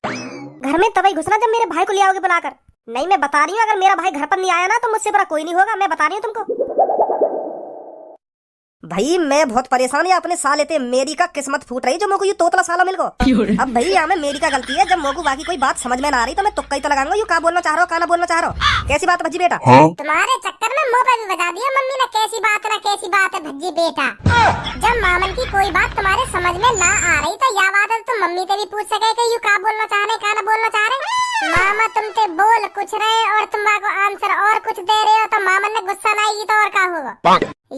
घर में तभी घुसना जब मेरे भाई को ले आओगे बुलाकर। नहीं, मैं बता रही हूँ, अगर मेरा भाई घर पर नहीं आया ना तो मुझसे बड़ा कोई नहीं होगा, मैं बता रही हूँ तुमको। भाई मैं बहुत परेशान है अपने साले ते, मेरी का किस्मत फूट रही जो मोको ये तोतला साला मिल गो। अब भाई यहाँ में मेरी का गलती है, जब मोको बाकी कोई बात समझ में ना आ रही तो मैं तुक्का ही तो लगाऊंगा। यू का बोलना चाह रहा हो, का ना बोलना चाह रहा हो, कैसी बात भज्जी बेटा? तुम्हारे चक्कर में मुंह पे भी बता दिया मम्मी ने, कैसी बात ना कैसी बात है भज्जी बेटा। जब मामन की कोई बात तुम्हारे समझ में ना आ रही तो या बात है तुम मम्मी से भी पूछ सके कि यू का बोलना चाह रहे, का ना बोलना चाह रहे। मामा तुम ते बोल कुछ रहे और तुम्हारा आंसर और कुछ दे रहे हो, तो मामन ने गुस्सा ना आएगी तो और का होगा।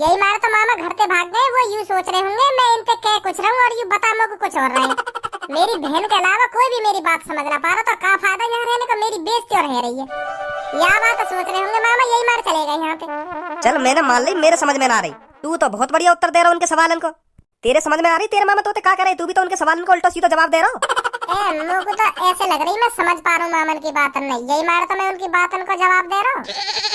यही मारे तो मामा घर से भाग गए, वो यूं सोच रहे होंगे मैं इनसे कह कुछ रहा हूँ और यू बता मुझको कुछ और रहे। मेरी बहन के अलावा कोई भी मेरी बात समझ ना पा रहा तो का फायदा यहाँ रहने का, मेरी बेइज्जती और रह रही है। या बात सोच रहे होंगे मामा, यही मार चले गए यहाँ पे। चल मैंने मान ली, मेरे समझ में ना आ रही। तू तो बहुत बढ़िया उत्तर दे रहा उनके सवालन को, तेरे समझ में आ रही। तेरे मामा तो क्या करे, तू भी तो उनके सवालन को उल्टा सीधा जवाब दे रहा हो। मुझको तो ऐसे लग रही मैं समझ पा रहा हूँ मामन की बात, नहीं यही मार तो मैं उनकी बात उनको जवाब दे रहा हूँ।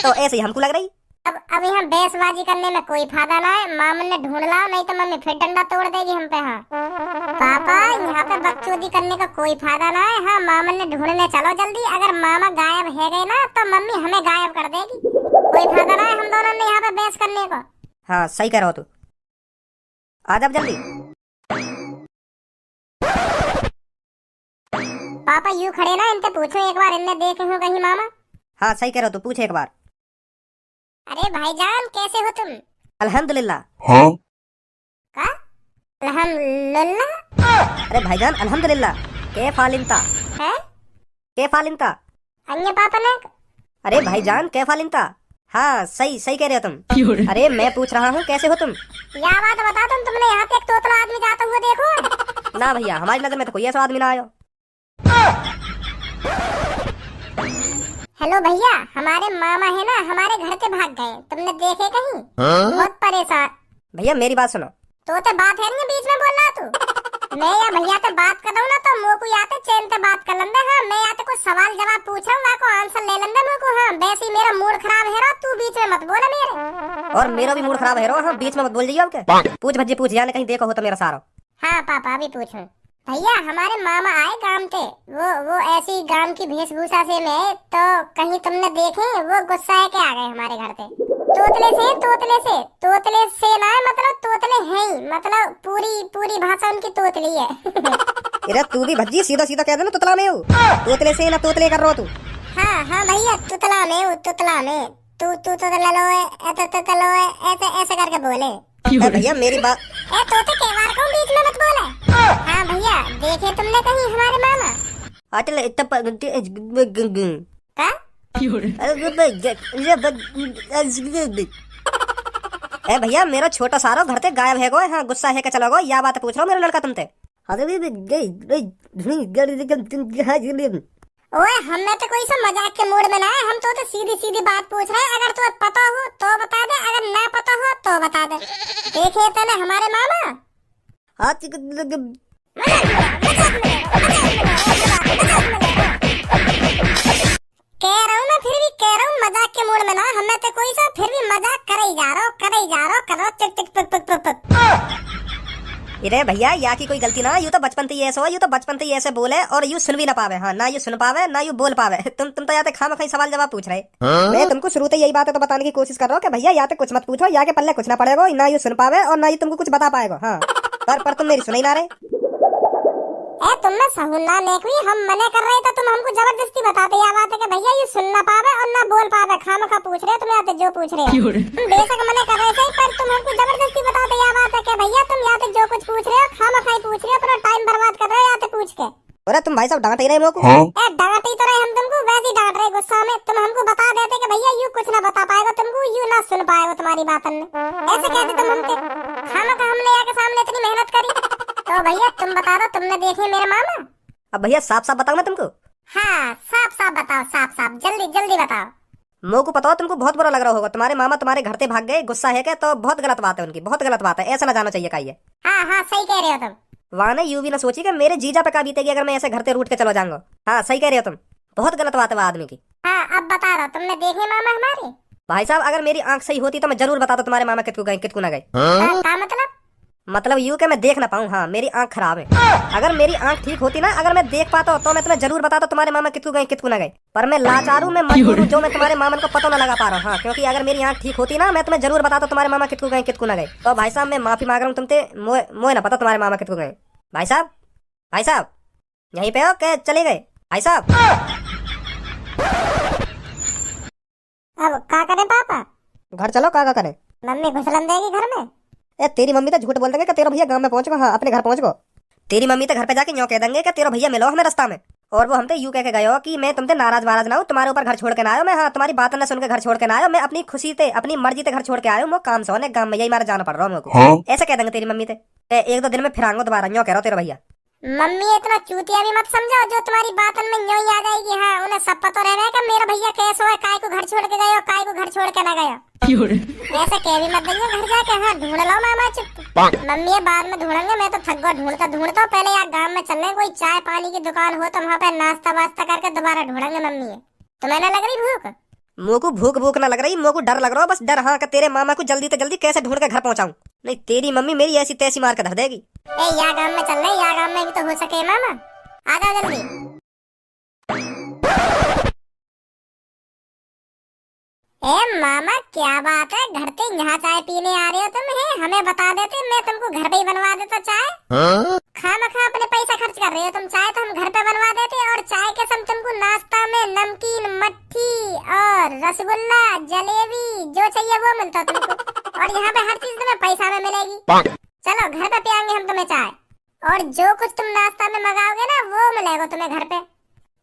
तो ऐसे ही हमको लग रही। अब यहाँ बहसबाजी करने में कोई फायदा ना है, मामन ने ढूंढ ला, नहीं तो मम्मी फिर डंडा तोड़ देगी हम पे। हाँ पापा यहाँ पे बकचोदी करने का कोई फायदा ना है। हाँ मामन ने ढूंढने चलो जल्दी, अगर मामा गायब है गए ना तो मम्मी हमें गायब कर देगी। कोई फायदा ना है हम दोनों ने यहाँ पे बहस करने को। हाँ सही कह रहा हो तू, आ जा जल्दी। पापा यूं खड़े ना, इनसे पूछो एक बार, इनने देखे हो कहीं मामा? हाँ सही कह रहा हो तू, पूछ एक बार। अरे भाईजान कैसे हो तुम? अल्हम्दुलिल्लाह। हाँ? का? अल्हम्दुलिल्लाह? अरे भाईजान अल्हम्दुलिल्लाह, के फालिंता है? के फालिंता। अन्य पापा ने? अरे भाईजान के फालिंता। हाँ सही सही कह रहे हो तुम। अरे मैं पूछ रहा हूँ कैसे हो तुम। या बात बता तुमने यहाँ पे एक तोतला आदमी जाता हुआ देखो? ना भैया, हमारी नजर में तो कोई ऐसा आदमी ना आयो। हेलो भैया, हमारे मामा है ना, हमारे घर से भाग गए, तुमने देखे कहीं? बहुत परेशान। भैया मेरी बात सुनो। तो बात है नहीं बीच में बोल रहा तू। मैं या भैया से बात कर रहा हूँ ना तो मोको याते चैन से बात कर लंदे। हाँ मैं याते कुछ सवाल जवाब पूछ रहा हूँ, को आंसर ले लंदे मोको। हाँ वैसे ही मेरा मूड खराब है, तू बीच में मत बोला मेरे। और मेरा भी मूड खराब है। हाँ बीच में मत बोल जाइए। आपके पूछ भज्जी पूछ, जाने कहीं देखो हो तो मेरा सारा। हाँ पापा अभी पूछूं। भैया हमारे मामा आए गांव से, वो ऐसी गांव की वेशभूषा से में, तो कहीं तुमने देखे वो गुस्सा है के आ गए हमारे घर से। तोतले से ना, मतलब तोतले हैं ही, मतलब पूरी भाषा उनकी तोतली है। अरे तू भी भज्जी सीधा सीधा कह दे ना, तुतला में हो। तोतले से ना तोतले कर रहा तू। हाँ भैया तुतला में तू तुतला लो ऐसे करके बोले। भैया मेरी बात। तोते केवार को बीच में मत बोले। हाँ भैया देखे तुमने कहीं हमारे मामा? अटल का? ए भैया मेरा छोटा सारो घर से गायब है गो। हाँ गुस्सा है के चलो गो, या बात पूछ रहा हूँ मेरा लड़का तुमसे। ओए हमने तो कोई सा मजाक के मूड में ना है, हम तो सीधी बात पूछ रहे हैं। अगर तुम्हें पता हो तो बता दे, अगर ना पता हो तो बता दे। देखे तने हमारे मामा? कह रहा हूँ मैं, फिर भी कह रहा हूँ मजाक के मूड में ना, हमने तो कोई सा फिर भी मजाक करे ही जा रहा हो। अरे भैया या की कोई गलती ना, यू तो बचपन से ही ऐसे हो, यू तो बचपन से ही ऐसे बोले और यू सुन भी ना पावे। हाँ ना यू सुन पावे ना यू बोल पावे। तुम तो या तो खामखा सवाल जवाब पूछ रहे। मैं तुमको शुरू से यही बात है तो बताने की कोशिश कर रहा हूँ कि भैया या तो कुछ मत पूछो, या के पल्ले कुछ ना पड़ेगा, ना यू सुन पावे और ना यू तुमको कुछ बता पाएगा। हाँ पर तुम मेरी सुन ही ना रहे। तुमने सहुना नेकवी, हम मने कर रहे तो तुम हमको जबरदस्ती बताते या बात है कि भैया ये सुन ना पावे और ना बोल पावे, खामखा पूछ रहे तुम आते जो पूछ रहे हो। तुम बेशक मने कर रहे थे पर तुम हमको जबरदस्ती बताते या बात है कि भैया तुम याते जो कुछ पूछ रहे हो खामखा ही पूछ रहे हो, अपना टाइम बर्बाद कर रहे हो याते पूछ के। अरे तुम भाई साहब डांट ही रहे मोको। डांट ही तो रहे हम तुमको, वैसे ही डांट रहे गुस्सा में। तुम हमको बता देते कि भैया यू कुछ ना बता पाएगा तुमको, यू ना सुन पाएगा तुम्हारी बात में, ऐसे कहते तुम हमसे। खामखा हमने यहाँ के सामने इतनी मेहनत करी। तो भैया तुम बता दो, तुमने देखे मेरे मामा? अब भैया साफ साफ बताऊं मैं तुमको? हाँ साफ बताओ, साफ जल्दी बताओ। मोह को पता हो तुमको बहुत बुरा लग रहा होगा, तुम्हारे मामा तुम्हारे घर से भाग गए, गुस्सा है क्या? तो बहुत गलत बात है उनकी, बहुत गलत बात है, ऐसा ना जाना चाहिए। का ये हाँ सही कह रहे हो तुम। वहाँ ने यूं भी ना सोची कि मेरे जीजा पे का बीतेगी अगर मैं ऐसे घर से रूठ के चलो जाऊंगा। हाँ सही कह रहे हो तुम, बहुत गलत बात है वो आदमी की। हाँ अब बता रहा, तुमने देखे मामा हमारे? भाई साहब अगर मेरी आंख सही होती तो मैं जरूर बताता तुम्हारे मामा कितकू गए कितकू ना गए। क्या मतलब? मतलब यूं के मैं देख ना पाऊँ। हाँ, मेरी आंख खराब है। अगर मेरी आंख ठीक होती ना, अगर मैं देख पाता तो मैं तुम्हें जरूर बताता तुम्हारे मामा कितकू गए कितकू ना गए। पर मैं लाचार हूँ, मैं मजबूर हूँ, जो मैं तुम्हारे मामन को पता ना लगा पा रहा हूँ। हाँ, क्योंकि अगर मेरी आंख ठीक होती ना, मैं तुम्हें जरूर बताता तुम्हारे मामा कितकू गए कितकू ना गए। तो भाई साहब मैं माफी मांग रहा हूँ तुमसे, मोए ना पता तुम्हारे मामा कितकू गए। भाई साहब, भाई साहब, यहीं पे हो क्या? चले गए भाई साहब? अब क्या करें पापा? घर चलो, का करें? मम्मी घुसलन देगी घर में। ए तेरी मम्मी तो झूठ बोल देंगे कि तेरा भैया गांव में पहुंच गो। हाँ, अपने घर पहुंच गो। तेरी मम्मी तो घर पे जाके यूं कह देंगे कि तेरा भैया मिलो हमें रास्ता में। और वो हम तो यूं कह के गए हो कि मैं तुमसे नाराज वाराज ना हूं, तुम्हारे ऊपर घर छोड़ के ना आयो मैं। हाँ, तुम्हारी बात न सुन के घर छोड़ के ना आयो मैं, अपनी खुशी से अपनी मर्जी से घर छोड़ के आयो। मैं काम से होने गांव में यही मारा जाना पड़ रहा है मुझको। हाँ? ऐसा कह देंगे तेरी मम्मी ते एक दो दिन में फिर आऊंगा दोबारा, यूं कह रहा हो तेरा भैया। मम्मी इतना चूतिया भी मत समझो, जो तुम्हारी बात में यूं ही आ जाएगी। हाँ, उन्हें सब पता रह रहा है कि मेरा भैया कैसे है, काय को घर छोड़ के गए हो, काय को घर छोड़ के ना गए हो। ऐसा कह भी मत देंगे घर जाके। हाँ, ढूंढ लो मामा चुप। मम्मी ये बाद में ढूंढेंगे, मैं तो थक गया ढूंढता ढूंढता। पहले यार गांव में चलने, कोई चाय पानी की दुकान हो तो वहाँ पे नाश्ता वास्ता करके दोबारा ढूंढेंगे मम्मी। तुम्हें ना लग रही भूख? मुँह को भूख भूख ना लग रही, मुँह को डर लग रहा हो बस, डर। हाँ, कि तेरे मामा को जल्दी से जल्दी कैसे ढूंढ के घर पहुंचाऊं। नहीं, तेरी मम्मी मेरी ऐसी तैसी मार के धर देगी। ए या गांव में चल रहे, या गांव में भी तो हो सके मामा। आ जाओ जल्दी। ए मामा क्या बात है, घर पे यहाँ चाय पीने आ रहे हो तुम? है हमें बता देते, मैं तुमको घर पे ही बनवा देता चाय। खामखा अपने पैसा खर्च कर रहे हो तुम। चाय तो हम घर पे बनवा देते, और चाय के संग तुमको नाश्ता में नमकीन, मट्ठी और रसगुल्ला, जलेबी जो चाहिए वो मिलता तुमको। और यहाँ पे हर चीज तुम्हें पैसा में मिलेगी। चलो घर पे पियाएंगे हम तुम्हें चाय, और जो कुछ तुम नाश्ता में मंगाओगे ना वो मिलेगा तुम्हें घर पे।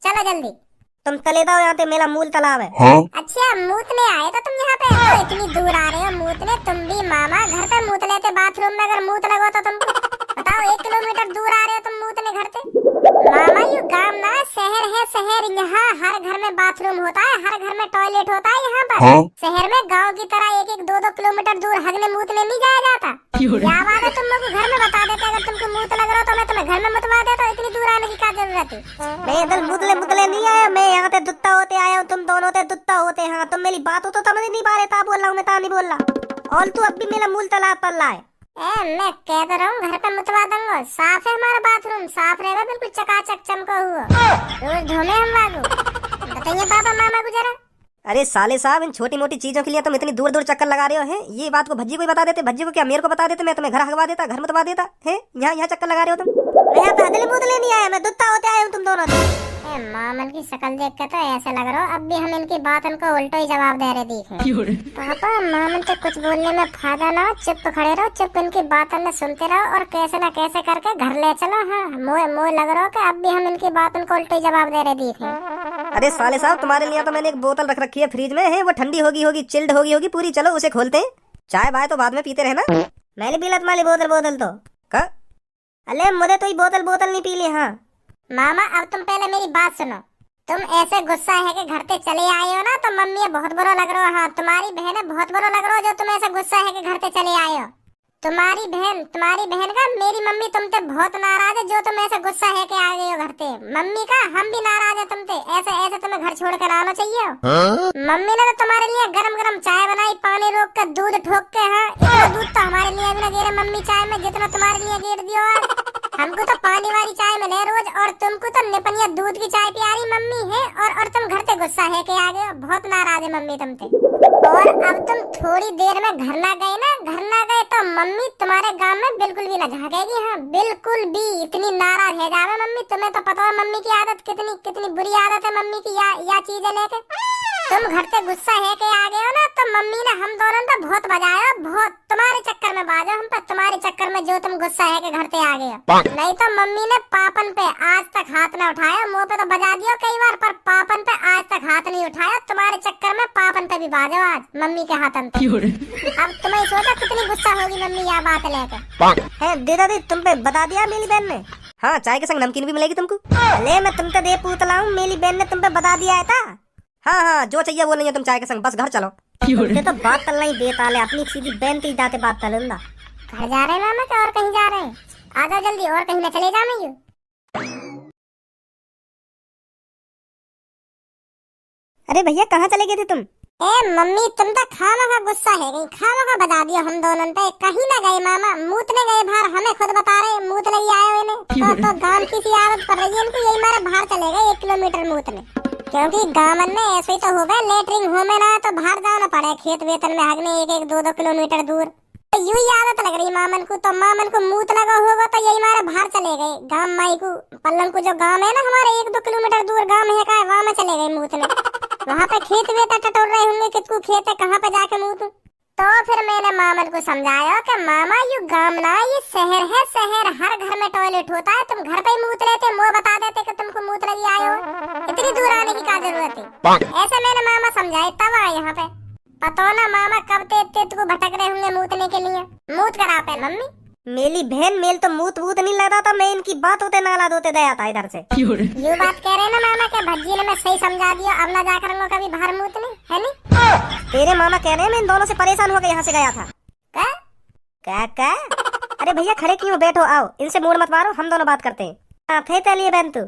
चलो जल्दी। तुम चले जाओ, यहाँ पे मेरा मूल तालाब है। हाँ? अच्छा, मूतने आए तो तुम यहाँ पे? तो इतनी दूर आ रहे हो मूतने? तुम भी मामा घर पे मूत लेते बाथरूम में, अगर मूत लगा तो तुमको बताओ। 1 किलोमीटर दूर आ रहे हो तुम मूतने घर से। मामा यू गांव ना शहर है, शहर। यहाँ हर घर में बाथरूम होता है, हर घर में टॉयलेट होता है। यहाँ पर हाँ? शहर में गांव की तरह 1-1, 2-2 किलोमीटर दूर हगने मूतने नहीं जाया जाता। क्या बात है, तुम लोग को घर में बता देते। अगर तुमको मूत लग रहा हो तो मैं तुम्हें घर में मुतवा देता। इतनी दूर आने की क्या जरूरत है? मैं इधर मुदले मुदले नहीं आया, मैं यहाँ पे दुत्ता होते आया हूँ। तुम दोनों ते दुत्ता होते। हाँ, तुम मेरी बात हो तो समझ नहीं पा रहे। ता बोल रहा हूँ मैं, ता नहीं बोल रहा। और तू अब भी मेरा मूल तालाब पर ला है। मैं कह तो रहा हूँ घर पे मुतवा दूंगा। साफ है हमारा बाथरूम, साफ रहेगा बिल्कुल चकाचक चमका हुआ। रोज धोने हम वागू। बताइए पापा मामा को जरा। अरे साले साहब, इन छोटी मोटी चीजों के लिए तुम इतनी दूर दूर चक्कर लगा रहे हो। हैं, ये बात को भज्जी को ही बता देते। भज्जी को क्या मेरे को बता देते, मैं तुम्हें घर हगवा देता, घर मुतवा देता। हैं, यहाँ चक्कर लगा रहे हो तुम। मैं यहाँ पैदल मुदले नहीं आया, मैं दुत्ता होते आया हूँ तुम दोनों से। मामन की शक्ल देख के तो ऐसे लग रहा हो अब भी हम इनकी बात उनको उल्टा ही जवाब दे रहे दिखे। पापा मामन तो कुछ बोलने में फायदा ना हो, चुप खड़े रहो, चुप इनकी बातों में सुनते रहो, और कैसे ना कैसे करके घर ले चलो। हाँ, मोह लग रहा हो कि अब भी हम इनकी बात उनको उल्टा ही जवाब दे रहे दिखे। अरे साले साहब, तुम्हारे लिए तो मैंने एक बोतल रख रखी है फ्रिज में। है, वो ठंडी होगी चिल्ड होगी पूरी। चलो उसे खोलते हैं। चाय बाय तो बाद में पीते रहना। मैंने पी ला तुम्हारी बोतल तो का? अरे मुझे तो ये बोतल नहीं पी ली। हाँ मामा, अब तुम पहले मेरी बात सुनो। तुम ऐसे गुस्सा है कि घर से चले आए हो ना, तो मम्मी बहुत बुरा लग रहा है। हाँ, तुम्हारी बहन बहुत बुरा लग रहा हो जो तुम ऐसे गुस्सा है कि घर से चले आए हो। तुम्हारी बहन का मेरी मम्मी तुमसे बहुत नाराज है, जो तुम ऐसे गुस्सा है कि आ गए हो घर से। मम्मी का हम भी नाराज है तुमसे। ऐसे तुम्हें घर छोड़ कर आना चाहिए। मम्मी ने तो तुम्हारे लिए गरम गरम चाय बनाई, पानी रोक कर, दूध ठोक के। हाँ, इतना दूध तो हमारे लिए भी ना गेरे मम्मी चाय में, जितना तुम्हारे लिए गेर दियो। हमको तो पानी वाली चाय मिले रोज, और तुमको तो निपनिया दूध की चाय पिया रही मम्मी है। और तुम घर से गुस्सा है कि आ गए हो। बहुत नाराज है मम्मी तुमसे। और अब तुम थोड़ी देर में घर ना गए तो मम्मी तुम्हारे गांव में बिल्कुल भी ना झांकेगी। हाँ, बिल्कुल भी। इतनी नाराज है जावे मम्मी। तुम्हें तो पता है मम्मी की आदत कितनी बुरी आदत है मम्मी की, या चीजें लेके। तुम घर से गुस्सा है के आ गए हो ना, तो मम्मी ने हम दोनों तो बहुत बजाया, बहुत। तुम्हारे चक्कर में बाजा हम पर, तुम्हारे चक्कर में जो तुम गुस्सा है के घर से आ गए हो। नहीं तो मम्मी ने पापन पे आज तक हाथ न उठाया। मुंह पे तो बजा दियो कई बार, पर पापन पे आज तक हाथ नहीं उठाया। तुम्हारे चक्कर में पापन पे भी बाजो आज मम्मी के हाथन पे। अब तुम्हें सोचा कितनी गुस्सा होगी मम्मी यह बात लेकर। है दे तुम पे बता दिया मेरी बहन ने। हाँ, चाय के संग नमकीन भी मिलेगी तुमको। ले मैं तुमसे दे पूतला हूँ, मेरी बहन ने तुम पे बता दिया है था। हाँ, जो चाहिए वो नहीं है तुम चाय के संग, बस घर चलो। तुमसे तो बात कर नहीं देता ले, अपनी सीधी बहन की जाते बात कर लूंगा। घर जा रहे हैं मामा क्या और कहीं जा रहे हैं? आ जाओ जल्दी, और कहीं न चले जाना। अरे भैया, कहाँ चले गए थे तुम? ए मम्मी तुम तो खामा का गुस्सा है गई, खामा का बजा दिया हम दोनों पे। कहीं ना गए मामा, मूतने गए बाहर, हमें खुद बता रहे मूतने ही आए हुए ने। तो गांव की सी आदत पड़ रही है इनको, यही मारे बाहर चले गए 1 किलोमीटर मूतने। क्योंकि गांव में ऐसे ही तो हो गए, लेटरिंग हो में ना तो बाहर जाना पड़े खेत वेतन में हगने 1-1, 2-2 किलोमीटर दूर। तो यूं ही आदत लग रही मामन को। तो मामन को मूत लगा होगा तो यही मारे बाहर चले गए गांव माई को। पल्लम को जो गांव है ना हमारे 1-2 किलोमीटर दूर गांव है का, वहां में चले गए मूतने। वहाँ पे खेत वेता टटोर रहे होंगे, कितकू खेत है कहाँ पे जाके मूतू। तो फिर मैंने मामन को समझाया कि मामा यू गांव ना ये शहर है, शहर हर घर में टॉयलेट होता है, तुम घर पे ही मूत लेते, मुँह बता देते कि तुमको मूत लगी आए हो, इतनी दूर आने की क्या जरूरत है। ऐसे मैंने मामा समझाए तब आए यहाँ पे। पता ना मामा कब तेज को भटक रहे होंगे मूतने के लिए। मूत करा पे मम्मी मेली बहन मेल तो मूत वूत नहीं लगा था, मैं इनकी बात होते नाला धोते दया था इधर से। यू बात कह रहे ना मामा के भज्जी ने मैं सही समझा दिया, अब ना जाकर उनको कभी बाहर मूतने है नहीं। तेरे मामा कह रहे हैं मैं इन दोनों से परेशान होकर यहाँ से गया था। क्या अरे भैया खड़े क्यों, बैठो आओ, इनसे मूड मत मारो, हम दोनों बात करते हैं। थे चलिए बहन तू।